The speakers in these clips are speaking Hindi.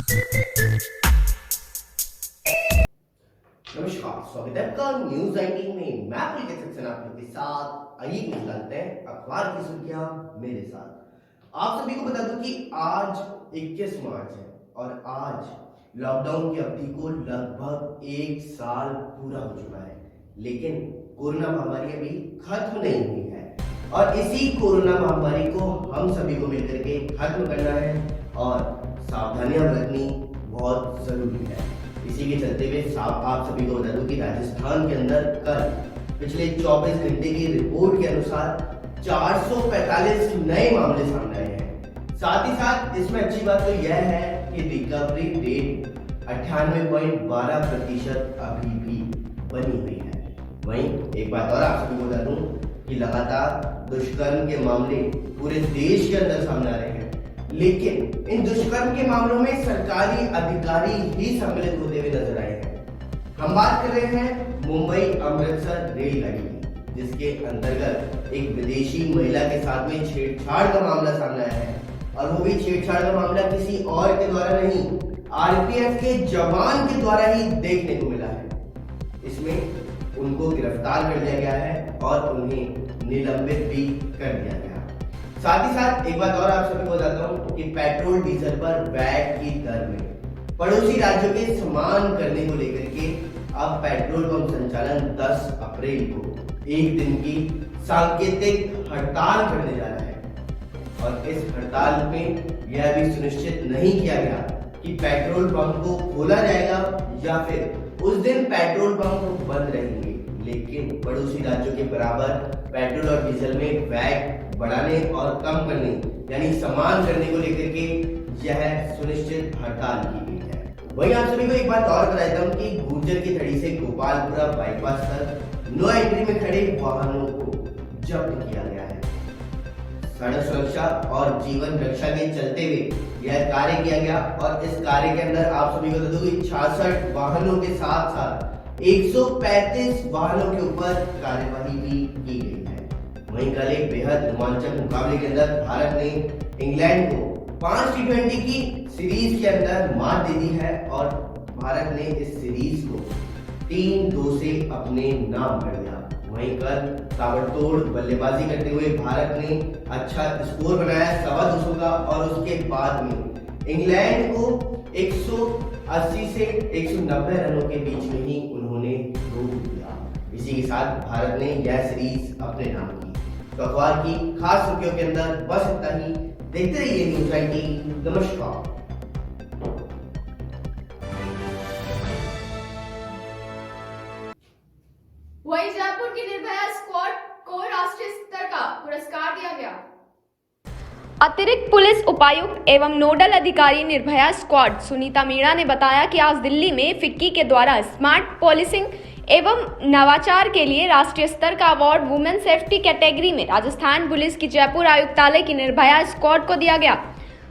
नमस्कार, स्वागत है आपका न्यूज 19 में। मैं पुलकित सक्सेना आप लोग के साथ। आइए निकालते हैं अखबार की सुर्खियां मेरे साथ। आप सभी को बता दूं कि आज 21 मार्च है और आज लॉकडाउन की अवधि को लगभग 1 साल पूरा हो चुका है, लेकिन कोरोना महामारी अभी खत्म नहीं हुई है और इसी कोरोना महामारी को हम सभी को मिलकर के खत्म करना है और सावधानियां बरतनी बहुत जरूरी है। इसी के चलते हुए आप सभी को बता दूं कि राजस्थान के अंदर कल पिछले 24 घंटे की रिपोर्ट के अनुसार 445 नए मामले सामने आए हैं। साथ ही साथ इसमें अच्छी बात तो यह है कि रिकवरी रेट 98.12% अभी भी बनी हुई है। वहीं एक बात और आप सभी को बता दूं कि लगातार दुष्कर्म के मामले पूरे देश के अंदर सामने आ रहे हैं, लेकिन इन दुष्कर्म के मामलों में सरकारी अधिकारी ही सम्मिलित होते हुए नजर आए हैं। हम बात कर रहे हैं मुंबई अमृतसर रेलगाड़ी की, जिसके अंतर्गत एक विदेशी महिला के साथ में छेड़छाड़ का मामला सामने आया है और वो भी छेड़छाड़ का मामला किसी और के द्वारा नहीं, आरपीएफ के जवान के द्वारा ही देखने को मिला है। इसमें उनको गिरफ्तार कर लिया गया है और उन्हें निलंबित भी कर दिया गया। साथ ही साथ एक बात और आप सभी को बताता हूं कि पेट्रोल डीजल पर वैट की दर में पड़ोसी राज्यों के समान करने को लेकर के अब पेट्रोल पंप संचालन 10 अप्रैल को एक दिन की सांकेतिक हड़ताल करने जा रहा है और इस हड़ताल में यह भी सुनिश्चित नहीं किया गया कि पेट्रोल पंप को खोला जाएगा या फिर उस दिन पेट्रोल पंप बंद रहेंगे, लेकिन पड़ोसी राज्यों के बराबर पेट्रोल और डीजल में वैट बढ़ाने और कम करने यानी समान करने को लेकर के यह सुनिश्चित हड़ताल की गई है। वहीं आप सभी को एक बात और बता देता हूं कि गुर्जर की थड़ी से गोपालपुरा बाईपास तक नो एंट्री में खड़े वाहनों को जब्त किया गया है। सड़क सुरक्षा और जीवन रक्षा के चलते हुए यह कार्य किया गया और इस कार्य के अंदर आप सभी को बता दूं कि 66 वाहनों के साथ साथ 135 वाहनों के ऊपर कार्यवाही भी की गई है। वहीं कल एक बेहद रोमांचक मुकाबले के अंदर भारत ने इंग्लैंड को 5 T20 की सीरीज के अंदर मात दे दी है और भारत ने इस सीरीज को 3-2 से अपने नाम कर दिया। वहीं कल ताबड़तोड़ बल्लेबाजी करते हुए भारत ने अच्छा स्कोर बनाया 225 का और उसके बाद में इंग्लैंड को 180 से 190 रनों के बीच में ही उन्होंने रोक दिया। इसी के साथ भारत ने यह सीरीज अपने नाम की। तो अखबार की खास सुर्खियों के अंदर बस इतना ही। देखते रहिए न्यूज 19। नमस्कार। वहीं जयपुर की निर्भया स्क्वाड को राष्ट्रीय स्तर का पुरस्कार दिया गया। अतिरिक्त पुलिस उपायुक्त एवं नोडल अधिकारी निर्भया स्क्वाड सुनीता मीणा ने बताया कि आज दिल्ली में फिक्की के द्वारा स्मार्ट पुलिसिंग एवं नवाचार के लिए राष्ट्रीय स्तर का अवार्ड वुमेन सेफ्टी कैटेगरी में राजस्थान पुलिस की जयपुर आयुक्तालय की निर्भया स्क्वाड को दिया गया,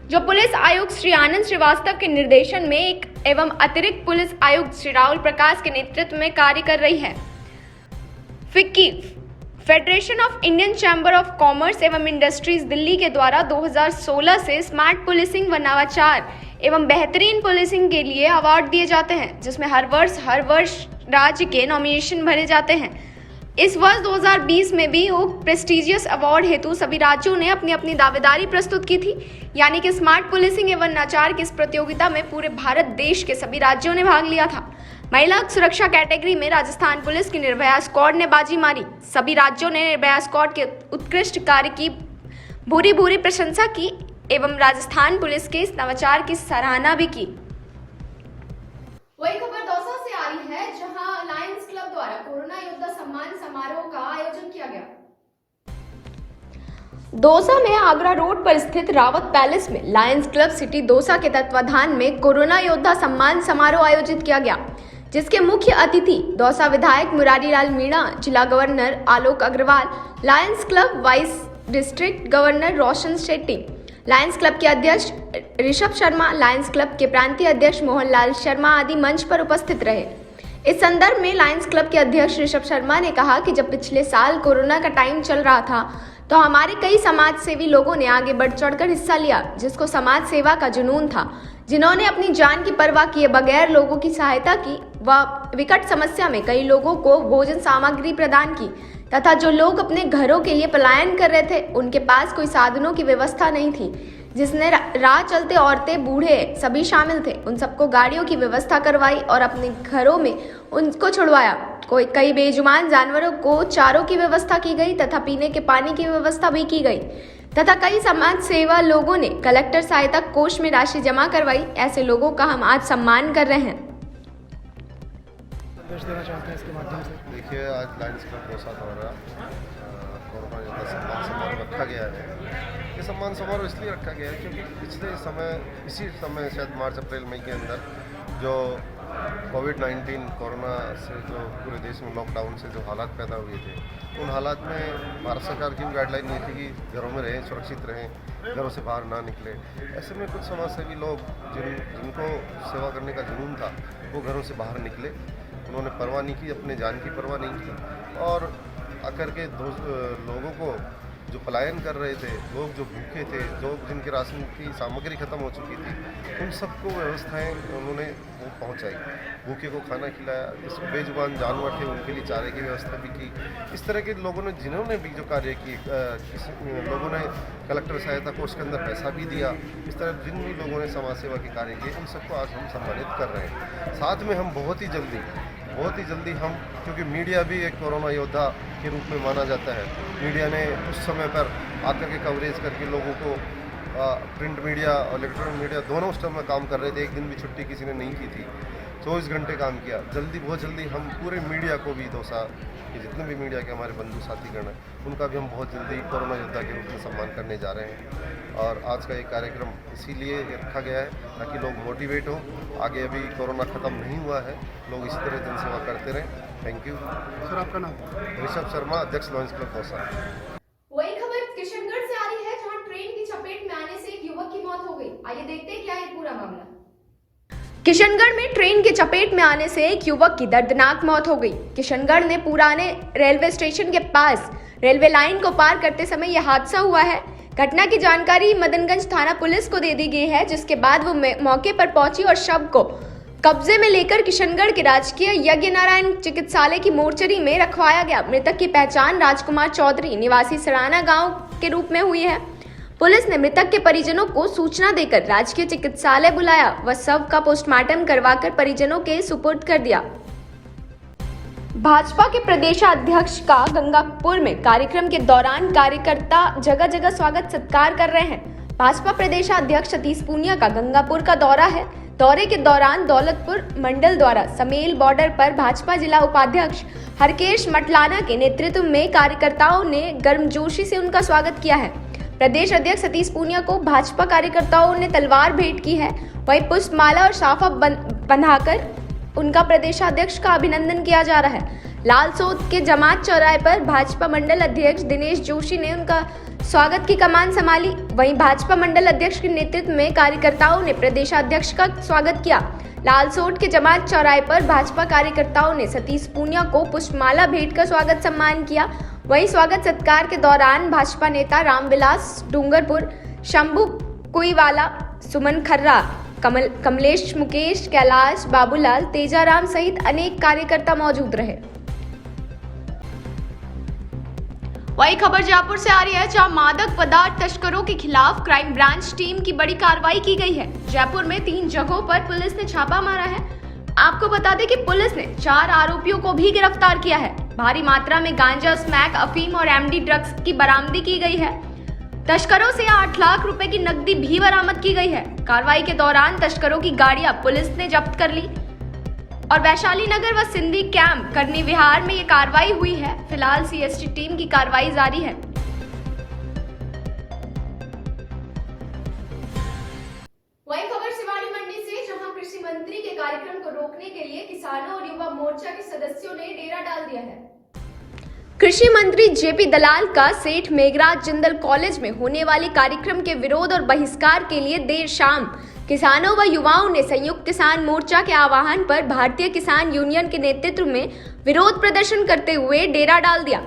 जो पुलिस आयुक्त श्री आनंद श्रीवास्तव के निर्देशन में एवं अतिरिक्त पुलिस आयुक्त श्री राहुल प्रकाश के नेतृत्व में कार्य कर रही है। FICCI federation of Indian chamber of commerce एवं इंडस्ट्रीज दिल्ली के द्वारा 2016 से स्मार्ट पुलिसिंग व नवाचार एवं बेहतरीन पुलिसिंग के लिए अवार्ड दिए जाते हैं, जिसमें हर वर्ष राज्य के नॉमिनेशन भरे जाते हैं। इस वर्ष 2020 में भी उक्त प्रेस्टिजियस अवार्ड हेतु सभी राज्यों ने अपनी अपनी दावेदारी प्रस्तुत की थी, यानी कि स्मार्ट पुलिसिंग एवं नवाचार की इस प्रतियोगिता में पूरे भारत देश के सभी राज्यों ने भाग लिया था। महिला सुरक्षा कैटेगरी में राजस्थान पुलिस की निर्भया स्क्वाड ने बाजी मारी। सभी राज्यों ने निर्भया स्क्वाड के उत्कृष्ट कार्य की भूरी प्रशंसा की एवं राजस्थान पुलिस के इस नवाचार की सराहना भी की। वही खबर दौसा से आ रही है, जहां लायंस क्लब द्वारा कोरोना योद्धा सम्मान समारोह का आयोजन किया गया। दौसा में आगरा रोड पर स्थित रावत पैलेस में लायंस क्लब सिटी दौसा के तत्वाधान में कोरोना योद्धा सम्मान समारोह आयोजित किया गया, जिसके मुख्य अतिथि दौसा विधायक मुरारी लाल मीणा, जिला governor Alok Agarwal, lions club vice district governor Roshan Shetty, lions club के अध्यक्ष ऋषभ शर्मा, लायंस क्लब के प्रांतीय अध्यक्ष मोहन लाल शर्मा आदि मंच पर उपस्थित रहे। इस संदर्भ में लायंस क्लब के अध्यक्ष ऋषभ शर्मा ने कहा कि जब पिछले साल कोरोना का टाइम चल रहा था तो हमारे कई समाज सेवी लोगों ने आगे बढ़ चढ़कर हिस्सा लिया, जिसको समाज सेवा का जुनून था, जिन्होंने अपनी जान की परवाह किए बगैर लोगों की सहायता की व विकट समस्या में कई लोगों को भोजन सामग्री प्रदान की तथा जो लोग अपने घरों के लिए पलायन कर रहे थे उनके पास कोई साधनों की व्यवस्था नहीं थी, जिसने राह चलते औरतें बूढ़े सभी शामिल थे, उन सबको गाड़ियों की व्यवस्था करवाई और अपने घरों में उनको छुड़वाया। कई बेजुबान जानवरों को चारों की व्यवस्था की गई तथा पीने के पानी की व्यवस्था भी की गई तथा कई समाज सेवा लोगों ने कलेक्टर सहायता कोष में राशि जमा करवाई। ऐसे लोगों का हम आज सम्मान कर रहे हैं। संदेश देना चाहते हैं इसके माध्यम से? देखिए, आज लायंस क्लब दौसा द्वारा कोरोना योद्धा सम्मान समारोह रखा गया है। ये सम्मान समारोह इसलिए रखा गया है क्योंकि इसी समय शायद मार्च अप्रैल मई के अंदर जो कोविड-19 कोरोना से जो पूरे देश में लॉकडाउन से जो हालात पैदा हुए थे, उन हालात में भारत सरकार की गाइडलाइन ये थी कि घरों में रहें, सुरक्षित रहें, घरों से बाहर ना निकले। ऐसे में कुछ समाजसेवी लोग जिनको सेवा करने का जुनून था, वो घरों से बाहर निकले। उन्होंने परवाह नहीं की, अपने जान की परवाह नहीं की और आकर के लोगों को जो पलायन कर रहे थे, लोग जो भूखे थे, लोग जिनके राशन की सामग्री ख़त्म हो चुकी थी, उन सबको व्यवस्थाएं उन्होंने वो पहुँचाई। भूखे को खाना खिलाया, जिस बेजुबान जानवर थे उनके लिए चारे की व्यवस्था भी की। इस तरह के लोगों ने जिन्होंने भी जो कार्य किए, लोगों ने कलेक्टर सहायता कोष के अंदर पैसा भी दिया। इस तरह जिन भी लोगों ने समाज सेवा के कार्य किए, उन सबको आज हम सम्मानित कर रहे हैं। साथ में हम बहुत ही जल्दी हम, क्योंकि मीडिया भी एक कोरोना योद्धा के रूप में माना जाता है, मीडिया ने उस समय पर आकर के कवरेज करके लोगों को प्रिंट मीडिया और इलेक्ट्रॉनिक मीडिया दोनों उस टाइम में काम कर रहे थे। एक दिन भी छुट्टी किसी ने नहीं की थी, 24 घंटे काम किया। बहुत जल्दी हम पूरे मीडिया को भी दौसा के जितने भी मीडिया के हमारे बंधु साथीगण हैं, उनका भी हम बहुत जल्दी कोरोना योद्धा के रूप में सम्मान करने जा रहे हैं। और आज का ये कार्यक्रम इसीलिए रखा गया है ताकि लोग मोटिवेट हों। आगे अभी कोरोना ख़त्म नहीं हुआ है, लोग इसी तरह जनसेवा करते रहें। Thank you. सर, आपका नाम? ऋषभ शर्मा, अध्यक्ष लायंस क्लब दौसा। वही खबर किशनगढ़ से आ रही है, जहां ट्रेन की चपेट में आने से एक युवक की मौत हो गई। आइए देखते हैं क्या है पूरा मामला। किशनगढ़ में ट्रेन की चपेट में आने से एक युवक की दर्दनाक मौत हो गई। किशनगढ़ में पुराने रेलवे स्टेशन के पास रेलवे लाइन को पार करते समय यह हादसा हुआ है। घटना की जानकारी मदनगंज थाना पुलिस को दे दी गई है, जिसके बाद वो मौके पर पहुंची और शव को कब्जे में लेकर किशनगढ़ के राजकीय यज्ञ नारायण चिकित्सालय की मोर्चरी में रखवाया गया। मृतक की पहचान राजकुमार चौधरी निवासी सराना गांव के रूप में हुई है। पुलिस ने मृतक के परिजनों को सूचना देकर राजकीय चिकित्सालय बुलाया व शव का पोस्टमार्टम करवाकर परिजनों के सुपुर्द कर दिया। भाजपा के प्रदेशाध्यक्ष का गंगापुर में कार्यक्रम के दौरान कार्यकर्ता जगह जगह स्वागत सत्कार कर रहे हैं। भाजपा प्रदेशाध्यक्ष सतीश पूनिया का गंगापुर का दौरा है। दौरे के दौरान दौलतपुर मंडल द्वारा समेल बॉर्डर पर भाजपा जिला उपाध्यक्ष हरकेश मटलाना के नेतृत्व में कार्यकर्ताओं ने गर्मजोशी से उनका स्वागत किया है। प्रदेश अध्यक्ष सतीश पूनिया को भाजपा कार्यकर्ताओं ने तलवार भेंट की है। वहीं पुष्पमाला और साफा बंधाकर उनका प्रदेशाध्यक्ष का अभिनंदन किया जा रहा है। लालसोट के जमात चौराहे पर भाजपा मंडल अध्यक्ष दिनेश जोशी ने उनका स्वागत की कमान संभाली। वहीं भाजपा मंडल अध्यक्ष के नेतृत्व में कार्यकर्ताओं ने प्रदेशाध्यक्ष का स्वागत किया। लालसोट के जमात चौराहे पर भाजपा कार्यकर्ताओं ने सतीश पूनिया को पुष्पमाला भेंट कर स्वागत सम्मान किया। वहीं स्वागत सत्कार के दौरान भाजपा नेता रामविलास डूंगरपुर, शंभू कुईवाला, सुमन खर्रा, कमलेश, मुकेश, कैलाश, बाबूलाल, तेजाराम सहित अनेक कार्यकर्ता मौजूद रहे। वही खबर जयपुर से आ रही है, जहां मादक पदार्थ तस्करों के खिलाफ क्राइम ब्रांच टीम की बड़ी कार्रवाई की गई है। जयपुर में 3 जगहों पर पुलिस ने छापा मारा है। आपको बता दें कि पुलिस ने 4 आरोपियों को भी गिरफ्तार किया है। भारी मात्रा में गांजा, स्मैक, अफीम और एमडी ड्रग्स की बरामदी की गई है। तस्करों से 8 लाख रुपए की नकदी भी बरामद की गई है। कार्रवाई के दौरान तस्करों की गाड़ियां पुलिस ने जब्त कर ली और वैशाली नगर व सिंधी कैंप करनी विहार में ये कार्रवाई हुई है। फिलहाल सीएसटी टीम की कार्रवाई जारी है। वही खबर सिवाड़ी मंडी से, जहां कृषि मंत्री के कार्यक्रम को रोकने के लिए किसानों और युवा मोर्चा के सदस्यों ने डेरा डाल दिया है। कृषि मंत्री जेपी दलाल का सेठ मेघराज जिंदल कॉलेज में होने वाले कार्यक्रम के विरोध और बहिष्कार के लिए देर शाम किसानों व युवाओं ने संयुक्त किसान मोर्चा के आह्वान पर भारतीय किसान यूनियन के नेतृत्व में विरोध प्रदर्शन करते हुए डेरा डाल दिया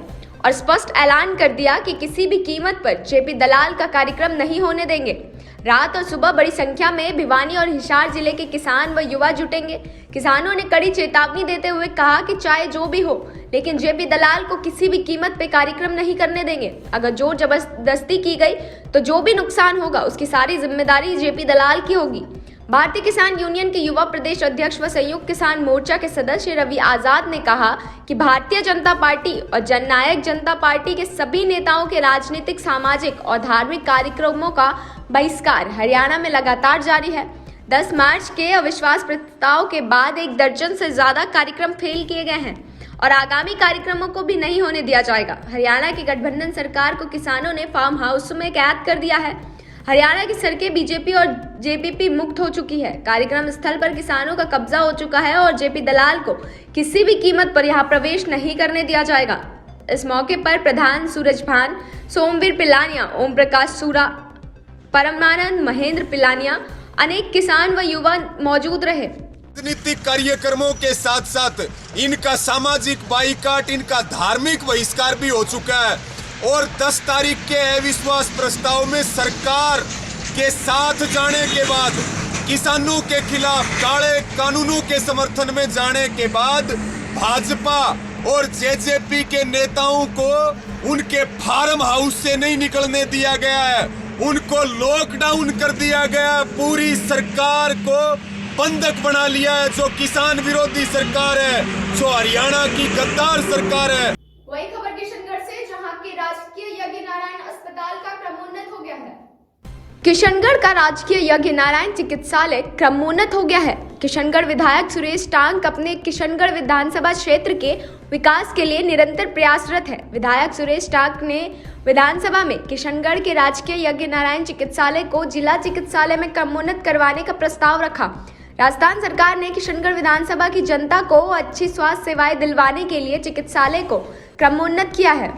और स्पष्ट ऐलान कर दिया कि किसी भी कीमत पर जेपी दलाल का कार्यक्रम नहीं होने देंगे। रात और सुबह बड़ी संख्या में भिवानी और हिसार जिले के किसान व युवा जुटेंगे। किसानों ने कड़ी चेतावनी देते हुए कहा कि चाहे जो भी हो, लेकिन जेपी दलाल को किसी भी कीमत पे कार्यक्रम नहीं करने देंगे। अगर जोर जबरदस्ती की गई तो जो भी नुकसान होगा उसकी सारी जिम्मेदारी जेपी दलाल की होगी। भारतीय किसान यूनियन के युवा प्रदेश अध्यक्ष व संयुक्त किसान मोर्चा के सदस्य रवि आजाद ने कहा कि भारतीय जनता पार्टी और जननायक जनता पार्टी के सभी नेताओं के राजनीतिक, सामाजिक और धार्मिक कार्यक्रमों का बहिष्कार हरियाणा में लगातार जारी है। 10 मार्च के अविश्वास प्रस्ताव के बाद 1 दर्जन से ज्यादा कार्यक्रम फेल किए गए हैं और आगामी कार्यक्रमों को भी नहीं होने दिया जाएगा। हरियाणा की गठबंधन सरकार को किसानों ने फार्म हाउस में कैद कर दिया है। हरियाणा की सड़कें बीजेपी और जेपीपी मुक्त हो चुकी है। कार्यक्रम स्थल पर किसानों का कब्जा हो चुका है और जेपी दलाल को किसी भी कीमत पर यहां प्रवेश नहीं करने दिया जाएगा। इस मौके पर प्रधान सूरज भान, सोमवीर पिलानिया, ओम प्रकाश सूरा, परमानंद महेंद्र पिलानिया, अनेक किसान व युवा मौजूद रहे। राजनीतिक कार्यक्रमों के साथ साथ इनका सामाजिक बाइकाट, इनका धार्मिक बहिष्कार भी हो चुका है और 10 तारीख के अविश्वास प्रस्ताव में सरकार के साथ जाने के बाद, किसानों के खिलाफ काले कानूनों के समर्थन में जाने के बाद भाजपा और जेजेपी के नेताओं को उनके फार्म हाउस से नहीं निकलने दिया गया है, उनको लॉकडाउन कर दिया गया। पूरी सरकार को बंधक बना लिया है, जो किसान विरोधी सरकार है, जो हरियाणा की गद्दार सरकार है। वही खबर किशनगढ़ से, जहां के राजकीय यज्ञ नारायण अस्पताल का क्रमोन्नत हो गया है। किशनगढ़ का राजकीय यज्ञ नारायण चिकित्सालय क्रमोन्नत हो गया है। किशनगढ़ विधायक सुरेश टांक अपने किशनगढ़ विधानसभा क्षेत्र के विकास के लिए निरंतर प्रयासरत है। विधायक सुरेश टांक ने विधानसभा में किशनगढ़ के राजकीय यज्ञ नारायण चिकित्सालय को जिला चिकित्सालय में क्रमोन्नत करवाने का प्रस्ताव रखा। राजस्थान सरकार ने किशनगढ़ विधानसभा की जनता को अच्छी स्वास्थ्य सेवाएं दिलवाने के लिए चिकित्सालय को क्रमोन्नत किया है।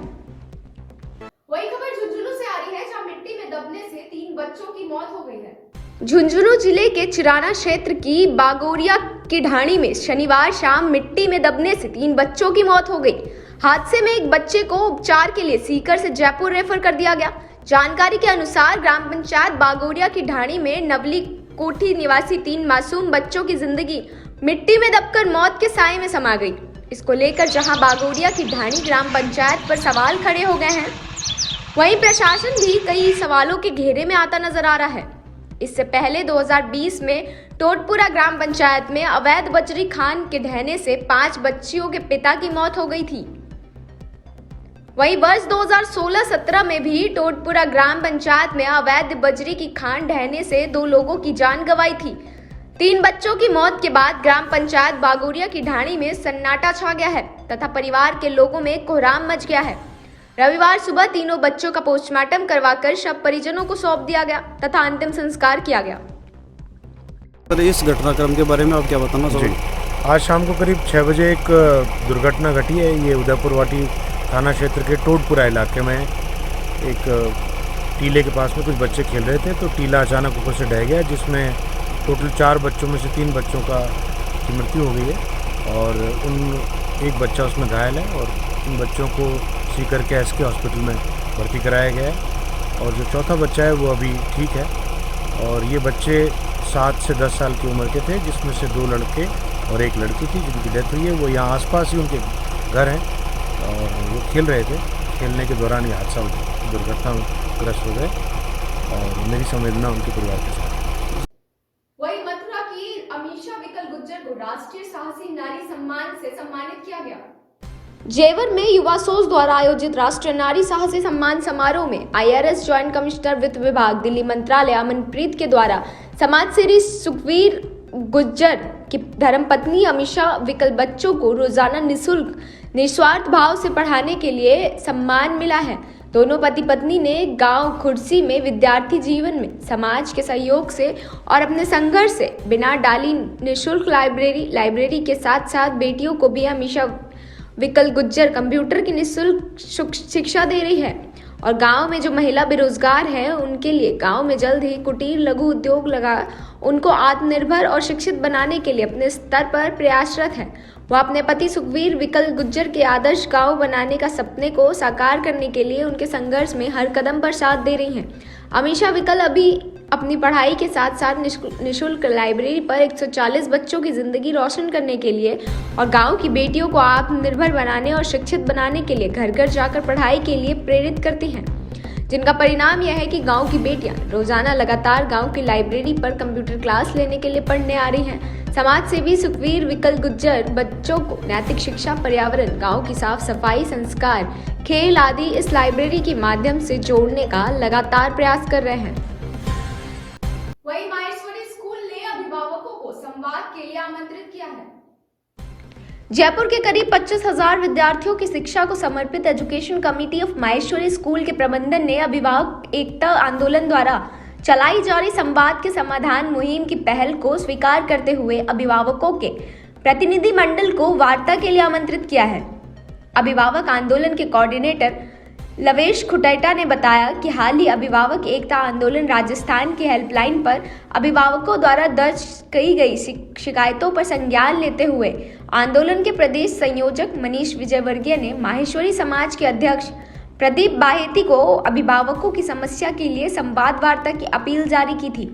वही खबर झुंझुनू से आ रही है, जहां मिट्टी में दबने से 3 बच्चों की मौत हो गई है। झुंझुनू जिले के चिराना क्षेत्र की बागोरिया की ढाणी में शनिवार शाम मिट्टी में दबने से 3 बच्चों की मौत हो गई। हादसे में एक बच्चे को उपचार के लिए सीकर से जयपुर रेफर कर दिया गया। जानकारी के अनुसार ग्राम पंचायत बागोरिया की ढाणी में नवली कोठी निवासी 3 मासूम बच्चों की जिंदगी मिट्टी में दबकर मौत के साए में समा गई। इसको लेकर जहां बागोरिया की ढाणी ग्राम पंचायत पर सवाल खड़े हो गए हैं, वहीं प्रशासन भी कई सवालों के घेरे में आता नजर आ रहा है। इससे पहले 2020 में टोटपुरा ग्राम पंचायत में अवैध बजरी खान के ढहने से 5 बच्चियों के पिता की मौत हो गई थी। वहीं वर्ष 2016-17 में भी टोटपुरा ग्राम पंचायत में अवैध बजरी की खान ढहने से 2 लोगों की जान गंवाई थी। 3 बच्चों की मौत के बाद ग्राम पंचायत बागोरिया की ढाणी में सन्नाटा छा गया है तथा परिवार के लोगों में कोहराम मच गया है। रविवार सुबह तीनों बच्चों का पोस्टमार्टम करवाकर शव परिजनों को सौंप दिया गया तथा अंतिम संस्कार किया गया। इस घटनाक्रम के बारे में आप क्या बताना चाहोगे? आज शाम को करीब 6 बजे एक दुर्घटना घटी है। ये उदयपुर वाटी थाना क्षेत्र के टोटपुरा इलाके में एक टीले के पास में कुछ बच्चे खेल रहे थे, तो टीला अचानक ऊपर से ढह गया, जिसमें टोटल 4 बच्चों में से 3 बच्चों की मृत्यु हो गई है और एक बच्चा उसमें घायल है और इन बच्चों को सीकर के एसके हॉस्पिटल में भर्ती कराया गया है और जो चौथा बच्चा है वो अभी ठीक है। और ये बच्चे 7 से 10 साल की उम्र के थे, जिसमें से 2 लड़के और 1 लड़की थी जिनकी डेथ हुई है। वो यहाँ आसपास ही उनके घर हैं और वो खेल रहे थे। खेलने के दौरान ये हादसा दुर्घटना ग्रस्त हो गए और मेरी संवेदना उनके परिवार के साथ। वही मथुरा की अमीषा विकल गुज्जर को राष्ट्रीय साहसी नारी सम्मान से सम्मानित किया गया। जेवर में युवा सोच द्वारा आयोजित राष्ट्रीय नारी साहसी सम्मान समारोह में IRS ज्वाइंट कमिश्नर वित्त विभाग दिल्ली मंत्रालय अमनप्रीत के द्वारा समाजसेवी सुखवीर गुज्जर की धर्मपत्नी अमीषा विकल बच्चों को रोजाना निःशुल्क निस्वार्थ भाव से पढ़ाने के लिए सम्मान मिला है। दोनों पति पत्नी ने गांव खुर्सी में विद्यार्थी जीवन में समाज के सहयोग से और अपने संघर्ष से बिना डाली निःशुल्क लाइब्रेरी के साथ साथ बेटियों को भी अमीषा विकल गुज्जर कंप्यूटर की निःशुल्क शिक्षा दे रही है और गांव में जो महिला बेरोजगार हैं उनके लिए गांव में जल्द ही कुटीर लघु उद्योग लगा उनको आत्मनिर्भर और शिक्षित बनाने के लिए अपने स्तर पर प्रयासरत है। वह अपने पति सुखवीर विकल गुज्जर के आदर्श गांव बनाने का सपने को साकार करने के लिए उनके संघर्ष में हर कदम पर साथ दे रही हैं। अमीषा विकल अभी अपनी पढ़ाई के साथ साथ निःशुल्क लाइब्रेरी पर 140 बच्चों की ज़िंदगी रोशन करने के लिए और गांव की बेटियों को आत्मनिर्भर बनाने और शिक्षित बनाने के लिए घर घर जाकर पढ़ाई के लिए प्रेरित करती हैं, जिनका परिणाम यह है कि गांव की बेटियां रोजाना लगातार गांव की लाइब्रेरी पर कंप्यूटर क्लास लेने के लिए पढ़ने आ रही हैं। समाज सेवी सुखवीर विकल गुज्जर बच्चों को नैतिक शिक्षा, पर्यावरण, गांव की साफ सफाई, संस्कार, खेल आदि इस लाइब्रेरी के माध्यम से जोड़ने का लगातार प्रयास कर रहे हैं। वहीं माहेश्वरी स्कूल ने अभिभावकों को संवाद के लिए आमंत्रित किया है। जयपुर के करीब 25,000 विद्यार्थियों की शिक्षा को समर्पित education committee of Maheshwari school के प्रबंधन ने अभिभावक एकता आंदोलन द्वारा चलाई जा रही संवाद के समाधान मुहिम की पहल को स्वीकार करते हुए अभिभावकों के प्रतिनिधि मंडल को वार्ता के लिए आमंत्रित किया है। अभिभावक आंदोलन के कोऑर्डिनेटर लवेश खुटेटा ने बताया कि हाल ही अभिभावक एकता आंदोलन राजस्थान की हेल्पलाइन पर अभिभावकों द्वारा दर्ज की गई शिकायतों पर संज्ञान लेते हुए आंदोलन के प्रदेश संयोजक मनीष विजयवर्गीय ने माहेश्वरी समाज के अध्यक्ष प्रदीप बाहेती को अभिभावकों की समस्या के लिए संवाद वार्ता की अपील जारी की थी,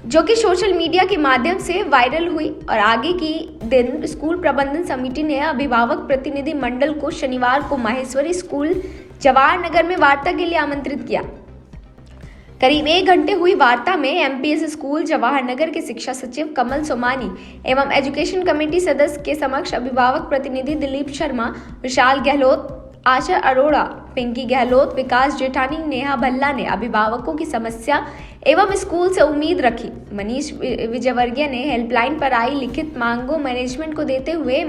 जो कि सोशल मीडिया के माध्यम से वायरल हुई और आगे की दिन स्कूल प्रबंधन समिति ने अभिभावक प्रतिनिधि मंडल को शनिवार को माहेश्वरी स्कूल जवाहर नगर में वार्ता के लिए आमंत्रित किया। करीब 1 घंटे हुई वार्ता में एमपीएस स्कूल जवाहर नगर के शिक्षा सचिव कमल सोमानी एवं एजुकेशन कमेटी सदस्य के समक्ष अभिभावक प्रतिनिधि दिलीप शर्मा, विशाल गहलोत, आशा अरोड़ा, पिंकी गहलोत, विकास जेठानी, नेहा भल्ला ने अभिभावकों की समस्या एवं स्कूल से उम्मीद रखी। मनीष विजयवर्गीय ने हेल्पलाइन पर आई लिखित मांगों मैनेजमेंट को देते हुए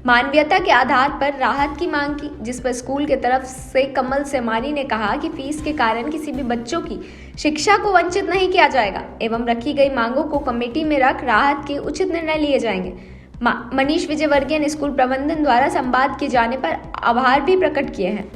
मानवीयता के आधार पर राहत की मांग की, जिस पर स्कूल की तरफ से कमल सेमानी ने कहा कि फीस के कारण किसी भी बच्चों की शिक्षा को वंचित नहीं किया जाएगा एवं रखी गई मांगों को कमेटी में रख राहत के उचित निर्णय लिए जाएंगे। मनीष विजयवर्गीय ने स्कूल प्रबंधन द्वारा संवाद किए जाने पर आभार भी प्रकट किए हैं।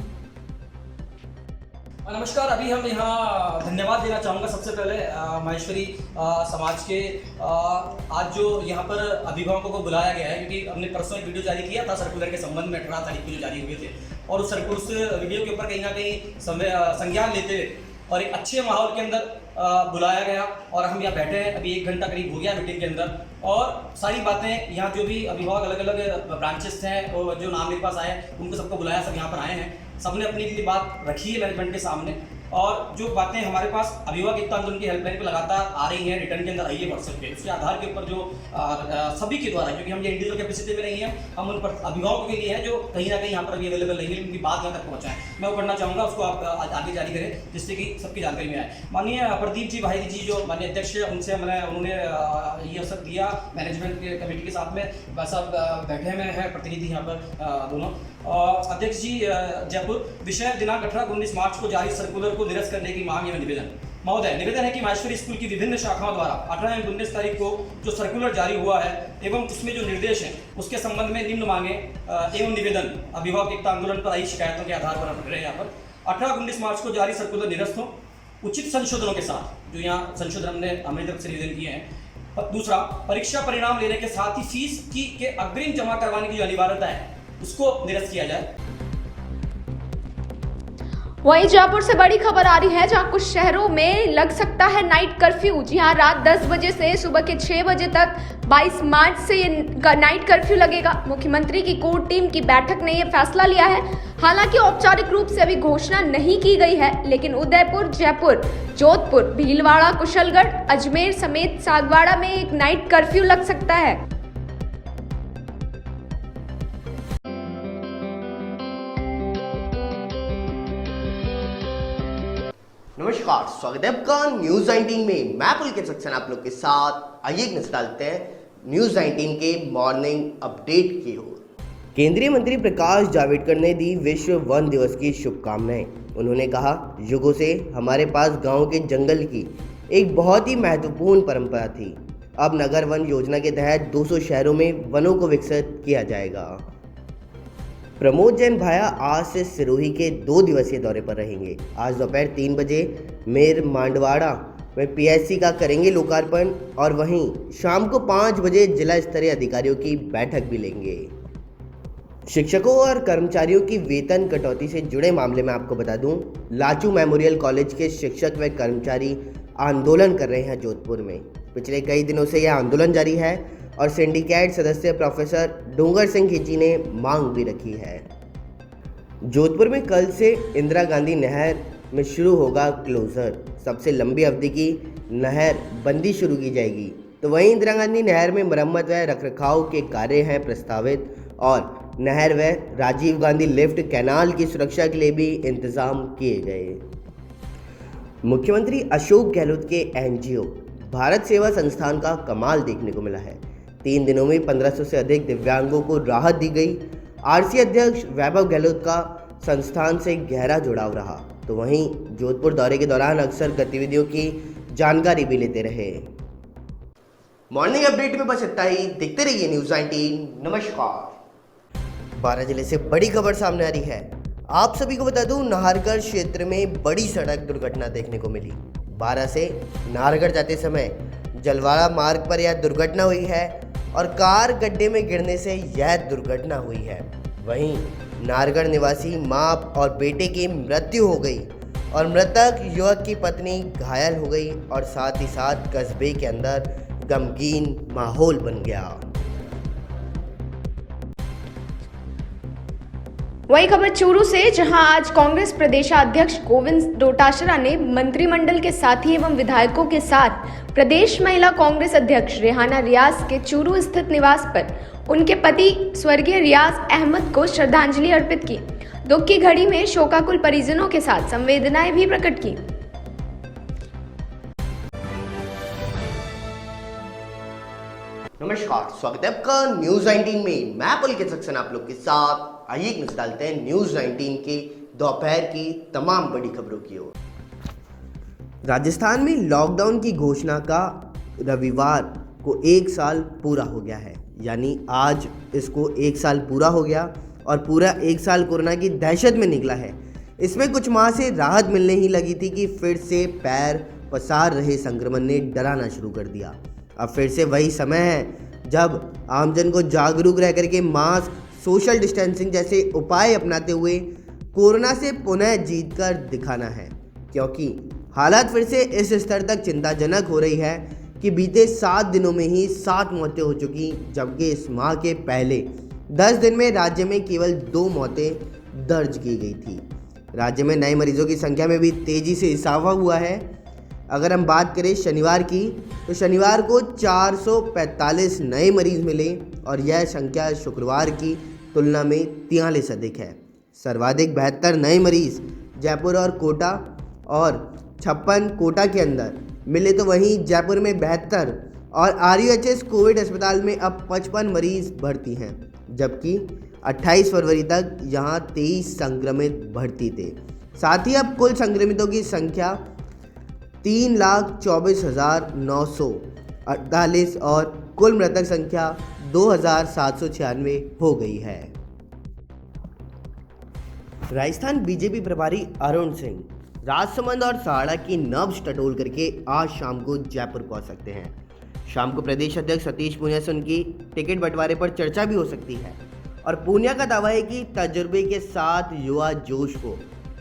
नमस्कार, अभी हम यहाँ धन्यवाद देना चाहूँगा सबसे पहले माहेश्वरी समाज के आज जो यहाँ पर अभिभावकों को बुलाया गया है, क्योंकि हमने परसों एक वीडियो जारी किया था सर्कुलर के संबंध में 18 तारीख को जो जारी हुए थे, और उस वीडियो के ऊपर कहीं ना कहीं संज्ञान लेते हुए और एक अच्छे माहौल के अंदर बुलाया गया और हम यहाँ बैठे हैं। अभी 1 घंटा करीब हो गया मीटिंग के अंदर, और सारी बातें यहाँ जो भी अभिभावक अलग अलग ब्रांचेस हैं और जो नाम मेरे पास आए उनको सबको बुलाया, सब यहाँ पर आए हैं, सबने अपनी अपनी बात रखी है मैनेजमेंट के सामने। और जो बातें हमारे पास अभिभावक एकता आंदोलन की हेल्पलाइन पे लगातार आ रही हैं, रिटर्न के अंदर आई है व्हाट्सएप पे, उसके आधार के ऊपर जो सभी के द्वारा, क्योंकि हम ये इंडिविजुअल कैपेसिटी में नहीं है, हम उन पर अभिभावकों के लिए हैं जो कहीं ना कहीं यहाँ पर अभी अवेलेबल नहीं है, उनकी बात यहाँ तक पहुँचाएं। मैं वो करना चाहूँगा, उसको आप आगे जारी करें जिससे कि सबकी जानकारी में आए। माननीय प्रदीप जी बाहेती जी जो माननीय अध्यक्ष है, उनसे उन्होंने ये अवसर दिया मैनेजमेंट के कमेटी के साथ में, सब बैठे हुए हैं प्रतिनिधि यहाँ पर दोनों। अध्यक्ष जी जयपुर, विषय दिनांक 18-19 मार्च को जारी सर्कुलर को निरस्त करने की मांग एवं निवेदन। महोदय, निवेदन है कि माहेश्वरी स्कूल की विभिन्न शाखाओं द्वारा 18 एवं 19 तारीख को जो सर्कुलर जारी हुआ है एवं उसमें जो निर्देश हैं उसके संबंध में निम्न मांगे एवं निवेदन अभिभावक एकता आंदोलन पर आई शिकायतों के आधार पर हम रहे हैं। यहाँ पर 18-19 मार्च को जारी सर्कुलर निरस्त हो उचित संशोधनों के साथ, जो यहाँ संशोधन हमने हमारी तरफ से निवेदन किए हैं। दूसरा, परीक्षा परिणाम लेने के साथ ही फीस के अग्रिम जमा करवाने की जो अनिवार्यता है उसको निरस्त किया जाए। वहीं जयपुर से बड़ी खबर आ रही है, जहां कुछ शहरों में लग सकता है नाइट कर्फ्यू। जी हां, रात 10 बजे से सुबह के 6 बजे तक 22 मार्च से ये नाइट कर्फ्यू लगेगा। मुख्यमंत्री की कोर टीम की बैठक ने यह फैसला लिया है। हालांकि औपचारिक रूप से अभी घोषणा नहीं की गई है, लेकिन उदयपुर, जयपुर, जोधपुर, भीलवाड़ा, कुशलगढ़, अजमेर समेत सागवाड़ा में एक नाइट कर्फ्यू लग सकता है। नमस्कार, स्वागत है आपका न्यूज 19 में। मैं पुलकित सक्सेना आप लोग के साथ। आइए एक नजर डालते हैं न्यूज 19 के मॉर्निंग अपडेट की ओर। केंद्रीय मंत्री प्रकाश जावड़ेकर ने दी विश्व वन दिवस की शुभकामनाएं। उन्होंने कहा, युगों से हमारे पास गांव के जंगल की एक बहुत ही महत्वपूर्ण परंपरा थी। अब नगर वन योजना के तहत 200 शहरों में वनों को विकसित किया जाएगा। प्रमोद जैन भाया आज से सिरोही के 2 दिवसीय दौरे पर रहेंगे। आज दोपहर 3 बजे मेर मांडवाड़ा में पीएचसी का करेंगे लोकार्पण और वहीं शाम को 5 बजे जिला स्तरीय अधिकारियों की बैठक भी लेंगे। शिक्षकों और कर्मचारियों की वेतन कटौती से जुड़े मामले में आपको बता दूं, लाचू मेमोरियल कॉलेज के शिक्षक व कर्मचारी आंदोलन कर रहे हैं जोधपुर में। पिछले कई दिनों से यह आंदोलन जारी है और सिंडिकेट सदस्य प्रोफेसर डूंगर सिंह खिची ने मांग भी रखी है। जोधपुर में कल से इंदिरा गांधी नहर में शुरू होगा क्लोजर। सबसे लंबी अवधि की नहर बंदी शुरू की जाएगी। तो वहीं इंदिरा गांधी नहर में मरम्मत व रखरखाव के कार्य हैं प्रस्तावित और नहर व राजीव गांधी लिफ्ट कैनाल की सुरक्षा के लिए भी इंतजाम किए गए। मुख्यमंत्री अशोक गहलोत के एनजीओ भारत सेवा संस्थान का कमाल देखने को मिला है। 3 दिनों में 1500 से अधिक दिव्यांगों को राहत दी गई। आरसी अध्यक्ष वैभव गहलोत का संस्थान से गहरा जुड़ाव रहा। तो वहीं जोधपुर दौरे के दौरान अक्सर गतिविधियों की जानकारी भी लेते रहे। मॉर्निंग अपडेट में बस इतना ही। देखते रहिए न्यूज़ 19। नमस्कार। 12 जिले से बड़ी खबर सामने आ रही है। आप सभी को बता दूं, नाहरगढ़ क्षेत्र में बड़ी सड़क दुर्घटना देखने को मिली। 12 से नाहरगढ़ जाते समय जलवाड़ा मार्ग पर यह दुर्घटना हुई है और कार गड्ढे में गिरने से यह दुर्घटना हुई है। वहीं नाहरगढ़ निवासी मां और बेटे की मृत्यु हो गई और मृतक युवक की पत्नी घायल हो गई और साथ ही साथ कस्बे के अंदर गमगीन माहौल बन गया। वही खबर चूरू से, जहां आज कांग्रेस प्रदेशाध्यक्ष गोविंद डोटासरा ने मंत्रिमंडल के साथी एवं विधायकों के साथ प्रदेश महिला कांग्रेस अध्यक्ष रेहाना रियाज के चूरू स्थित निवास पर उनके पति स्वर्गीय रियाज अहमद को श्रद्धांजलि अर्पित की। दुख की घड़ी में शोकाकुल परिजनों के साथ संवेदनाएं भी प्रकट की। नमस्कार, स्वागत है आपका न्यूज़ 19 में। मैं पुलकित सक्सेना आप लोग के साथ। आइए एक नजर डालते हैं न्यूज़ 19 के दोपहर की तमाम बड़ी खबरों की ओर। राजस्थान में लॉकडाउन की घोषणा का रविवार को 1 साल पूरा हो गया है। यानी आज इसको 1 साल पूरा हो गया और पूरा 1 साल कोरोना की दहशत में निकला है। इसमें कुछ माह से राहत मिलने ही लगी थी कि फिर से पैर पसार रहे संक्रमण ने डराना शुरू कर दिया। अब फिर से वही समय है जब आमजन को जागरूक रह करके मास्क, सोशल डिस्टेंसिंग जैसे उपाय अपनाते हुए कोरोना से पुनः जीत कर दिखाना है। क्योंकि हालात फिर से इस स्तर तक चिंताजनक हो रही है कि बीते 7 दिनों में ही 7 मौतें हो चुकी, जबकि इस माह के पहले 10 दिन में राज्य में केवल 2 मौतें दर्ज की गई थी। राज्य में नए मरीजों की संख्या में भी तेजी से इजाफा हुआ है। अगर हम बात करें शनिवार की, तो शनिवार को 445 नए मरीज मिले और यह संख्या शुक्रवार की तुलना में 43 अधिक है। सर्वाधिक 72 नए मरीज जयपुर और कोटा और 56 कोटा के अंदर मिले। तो वहीं जयपुर में 72 और RUHS कोविड अस्पताल में अब 55 मरीज भर्ती हैं, जबकि 28 फरवरी तक यहां 23 संक्रमित भर्ती थे। साथ ही अब कुल संक्रमितों की संख्या 3,24,948 और कुल मृतक संख्या 2,796 हो गई है। राजस्थान बीजेपी प्रभारी अरुण सिंह राजसमंद और सहाड़ा की नब्ज टटोल करके आज शाम को जयपुर पहुंच सकते हैं। शाम को प्रदेश अध्यक्ष सतीश पूनिया से उनकी टिकट बंटवारे पर चर्चा भी हो सकती है और पूनिया का दावा है कि तजुर्बे के साथ युवा जोश को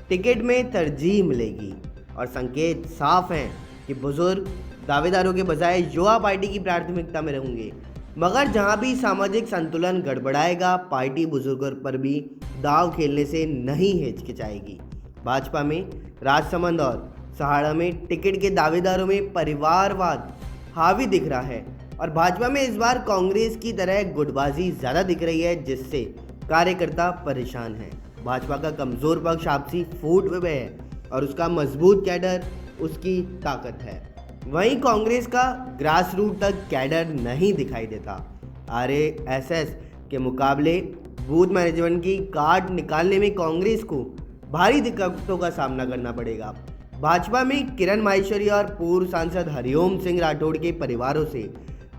टिकट में तरजीह मिलेगी और संकेत साफ हैं कि बुजुर्ग दावेदारों के बजाय युवा पार्टी की प्राथमिकता में रहेंगे। मगर जहां भी सामाजिक संतुलन गड़बड़ाएगा, पार्टी बुजुर्गों पर भी दाव खेलने से नहीं हिचकिचाएगी। भाजपा में राजसमंद और सहाड़ा में टिकट के दावेदारों में परिवारवाद हावी दिख रहा है और भाजपा में इस बार कांग्रेस की तरह गुटबाजी ज़्यादा दिख रही है, जिससे कार्यकर्ता परेशान हैं। भाजपा का कमज़ोर पक्ष आपसी फूट में है और उसका मजबूत कैडर उसकी ताकत है। वहीं कांग्रेस का ग्रास रूट तक कैडर नहीं दिखाई देता। RSS के मुकाबले बूथ मैनेजमेंट की कार्ड निकालने में कांग्रेस को भारी दिक्कतों का सामना करना पड़ेगा। भाजपा में किरण माहेश्वरी और पूर्व सांसद हरिओम सिंह राठौड़ के परिवारों से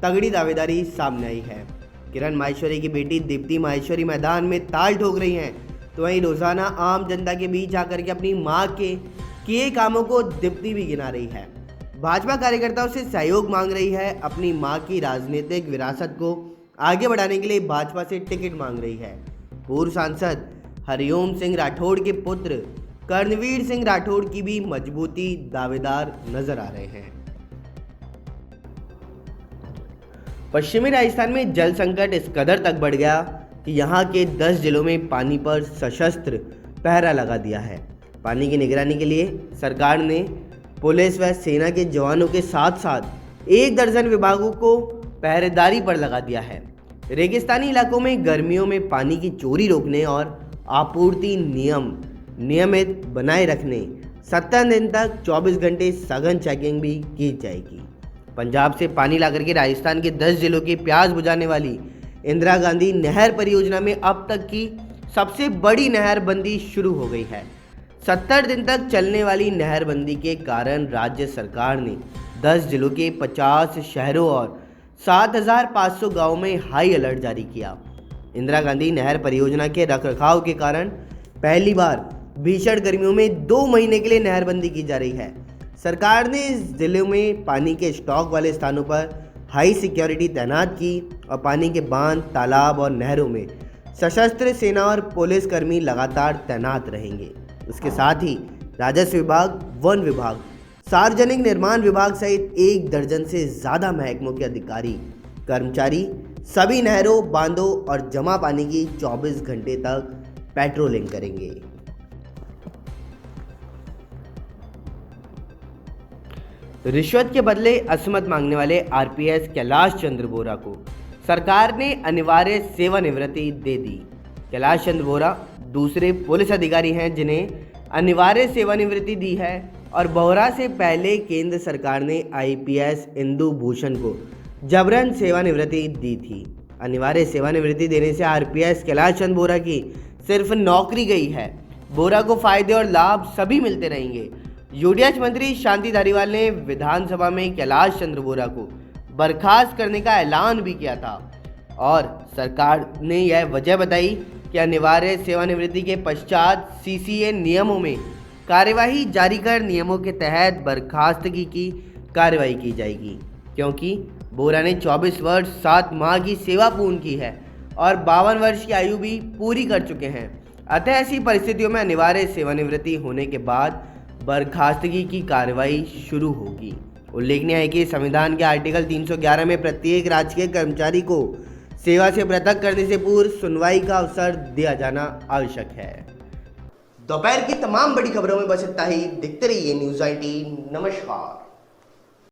तगड़ी दावेदारी सामने आई है। किरण माहेश्वरी की बेटी दीप्ति माहेश्वरी मैदान में ताल ठोक रही हैं, तो वहीं रोजाना आम जनता के बीच आकर के अपनी मां के किए कामों को दीप्ति भी गिना रही है। भाजपा कार्यकर्ताओं से सहयोग मांग रही है। अपनी मां की राजनीतिक विरासत को आगे बढ़ाने के लिए भाजपा से टिकट मांग रही है। पूर्व सांसद हरिओम सिंह राठौड़ के पुत्र कर्णवीर सिंह राठौड़ की भी मजबूती दावेदार नजर आ रहे हैं। पश्चिमी राजस्थान में जल संकट इस कदर तक बढ़ गया कि यहाँ के 10 जिलों में पानी पर सशस्त्र पहरा लगा दिया है। पानी की निगरानी के लिए सरकार ने पुलिस व सेना के जवानों के साथ साथ 1 दर्जन विभागों को पहरेदारी पर लगा दिया है। रेगिस्तानी इलाकों में गर्मियों में पानी की चोरी रोकने और आपूर्ति नियमित बनाए रखने 70 दिन तक 24 घंटे सघन चेकिंग भी की जाएगी। पंजाब से पानी लाकर के राजस्थान के 10 जिलों की प्यास बुझाने वाली इंदिरा गांधी नहर परियोजना में अब तक की सबसे बड़ी नहरबंदी शुरू हो गई है। 70 दिन तक चलने वाली नहरबंदी के कारण राज्य सरकार ने 10 जिलों के 50 शहरों और 7,500 गांवों में हाई अलर्ट जारी किया। इंदिरा गांधी नहर परियोजना के रखरखाव के कारण पहली बार भीषण गर्मियों में 2 महीने के लिए नहरबंदी की जा रही है। सरकार ने इस जिले में पानी के स्टॉक वाले स्थानों पर हाई सिक्योरिटी तैनात की और पानी के बांध, तालाब और नहरों में सशस्त्र सेना और पुलिस कर्मी लगातार तैनात रहेंगे। इसके साथ ही राजस्व विभाग, वन विभाग, सार्वजनिक निर्माण विभाग सहित 1 दर्जन से ज़्यादा महकमों के अधिकारी कर्मचारी सभी नहरों, बांधों और जमा पानी की 24 घंटे तक पेट्रोलिंग करेंगे। रिश्वत के बदले असमत मांगने वाले आरपीएस कैलाश चंद्र बोरा को सरकार ने अनिवार्य सेवानिवृत्ति दे दी। कैलाश चंद्र बोरा दूसरे पुलिस अधिकारी हैं जिन्हें अनिवार्य सेवानिवृत्ति दी है और बोहरा से पहले केंद्र सरकार ने आईपीएस इंदु भूषण को जबरन सेवानिवृत्ति दी थी। अनिवार्य सेवानिवृत्ति देने से आरपीएस कैलाश चंद्र बोरा की सिर्फ नौकरी गई है। बोरा को फायदे और लाभ सभी मिलते रहेंगे। यूडीएच मंत्री शांति धारीवाल ने विधानसभा में कैलाश चंद्र बोरा को बर्खास्त करने का ऐलान भी किया था और सरकार ने यह वजह बताई कि अनिवार्य सेवानिवृत्ति के पश्चात सीसीए नियमों में कार्यवाही जारी कर नियमों के तहत बर्खास्तगी की कार्रवाई की जाएगी, क्योंकि बोरा ने 24 वर्ष 7 माह की सेवा पूर्ण की है और 52 वर्ष की आयु भी पूरी कर चुके हैं। अतः ऐसी परिस्थितियों में अनिवार्य सेवानिवृत्ति होने के बाद बर्खास्तगी की कार्रवाई शुरू होगी। उल्लेखनीय है कि संविधान के आर्टिकल 311 में प्रत्येक राजकीय कर्मचारी को सेवा से पृथक करने से पूर्व सुनवाई का अवसर दिया जाना आवश्यक है। दोपहर की तमाम बड़ी खबरों में बस इतना ही। देखते रहिए न्यूज़ 18। नमस्कार।